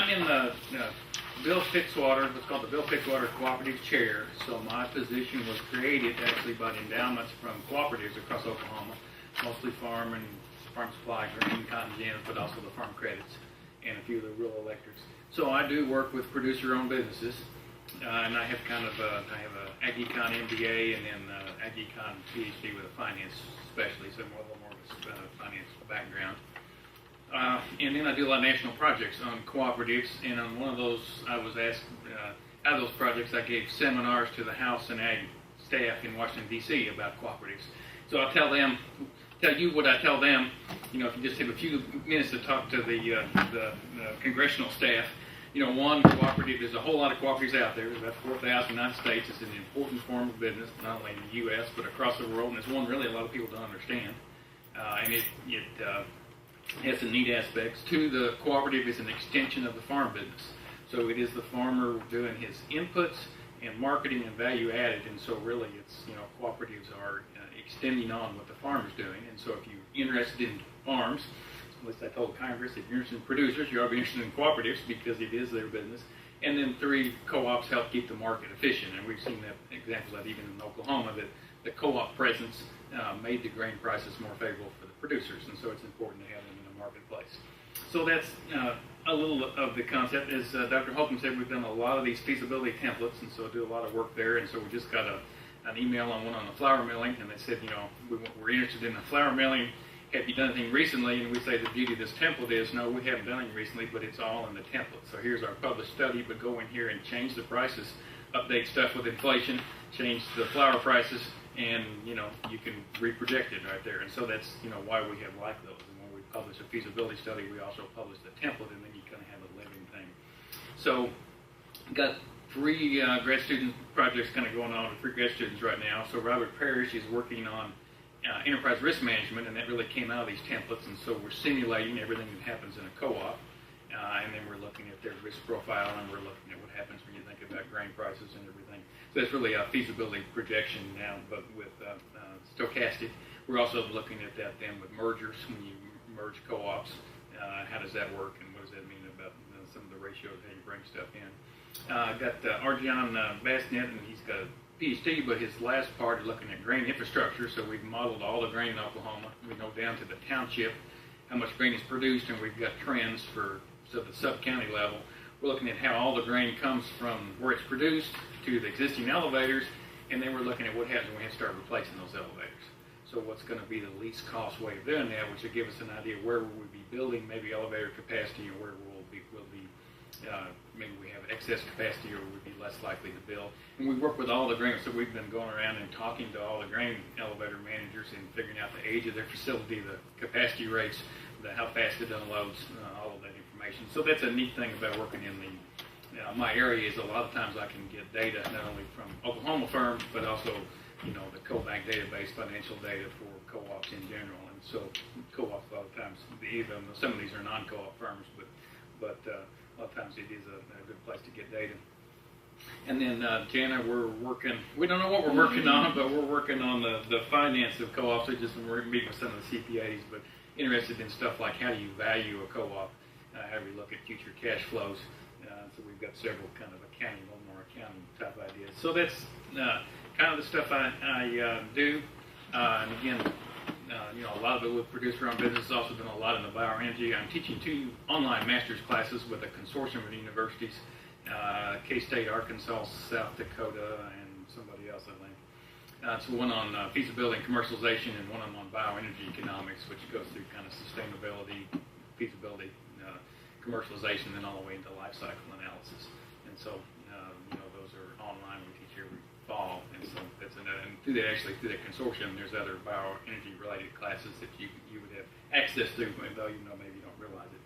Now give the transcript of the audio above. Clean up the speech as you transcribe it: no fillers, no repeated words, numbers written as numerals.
I'm in the Bill Fitzwater, what's called the Bill Fitzwater Cooperative Chair. So my position was created actually by the endowments from cooperatives across Oklahoma, mostly farm and farm supply, grain, cotton gin, but also the farm credits and a few of the rural electrics. So I do work with producer-owned businesses, and I have I have a Ag Econ MBA and then Ag Econ PhD with a finance specialty, so more a little more of a finance background. And then I do a lot of national projects on cooperatives, and on one of those, I was asked, out of those projects, I gave seminars to the House and Ag staff in Washington, D.C. about cooperatives. So I'll tell you what I tell them, if you just have a few minutes to talk to the congressional staff. One, cooperative, there's a whole lot of cooperatives out there. There's about 4,000 in the United States. It's an important form of business, not only in the U.S., but across the world, and it's one really a lot of people don't understand. And it has some neat aspects. Two, the cooperative is an extension of the farm business. So it is the farmer doing his inputs and marketing and value added, and so really it's, cooperatives are extending on what the farmer's doing. And so if you're interested in farms, at least I told Congress, if you're interested in producers, you ought to be interested in cooperatives because it is their business. And then three, co-ops help keep the market efficient, and we've seen that examples of that even in Oklahoma, that the co-op presence made the grain prices more favorable for the producers, and so it's important to have them in the marketplace. So that's a little of the concept. As Dr. Holcomb said, we've done a lot of these feasibility templates, and so I do a lot of work there, and so we just got an email on one on the flour milling, and they said, we're interested in the flour milling. Have you done anything recently? And we say the beauty of this template is, no, we haven't done anything recently, but it's all in the template. So here's our published study, but go in here and change the prices, update stuff with inflation, change the flour prices, and, you can reproject it right there. And so that's, why we have like those. And when we publish a feasibility study, we also publish the template, and then you kind of have a living thing. So got three grad student projects kind of going on with three grad students right now. So Robert Parrish is working on enterprise risk management, and that really came out of these templates, and so we're simulating everything that happens in a co-op, and then we're looking at their risk profile, and we're looking at what happens when you think about grain prices and everything. So that's really a feasibility projection now, but with stochastic. We're also looking at that then with mergers. When you merge co-ops, how does that work, and what does that mean about some of the ratios, how you bring stuff in. Got Arjan Basnet, and he's got a PhD, but his last part is looking at grain infrastructure. So we've modeled all the grain in Oklahoma. We know down to the township how much grain is produced, and we've got trends for the sub-county level. We're looking at how all the grain comes from where it's produced to the existing elevators, and then we're looking at what happens when we have to start replacing those elevators. So what's going to be the least cost way of doing that, which will give us an idea where we would be building maybe elevator capacity, or where we'll be maybe we have excess capacity, or would be less likely to build. And we work with all the grain, so we've been going around and talking to all the grain elevator managers and figuring out the age of their facility, the capacity rates, how fast it unloads, all of that information. So that's a neat thing about working in my area, is a lot of times I can get data not only from Oklahoma firms, but also the CoBank database, financial data for co-ops in general. And so co-ops a lot of times, even though some of these are non-co-op firms, but a lot of times it is a good place to get data. And then Jana, we don't know what we're working on, but we're working on the finance of co-ops. We're meeting with some of the CPAs, but interested in stuff like how do you value a co-op, how do we look at future cash flows. So we've got several kind of a little more accounting type ideas. So that's kind of the stuff I do. And again, a lot of it with producer-owned business. Also done a lot in the bioenergy. I'm teaching 2 online master's classes with a consortium of universities, K-State, Arkansas, South Dakota, and somebody else, I think. It's one on feasibility and commercialization, and one on bioenergy economics, which goes through kind of sustainability, feasibility, commercialization, then all the way into life cycle analysis. And so, those are online. We teach every fall, and so that's and through that consortium, there's other bioenergy related classes that you would have access to, though maybe you don't realize it.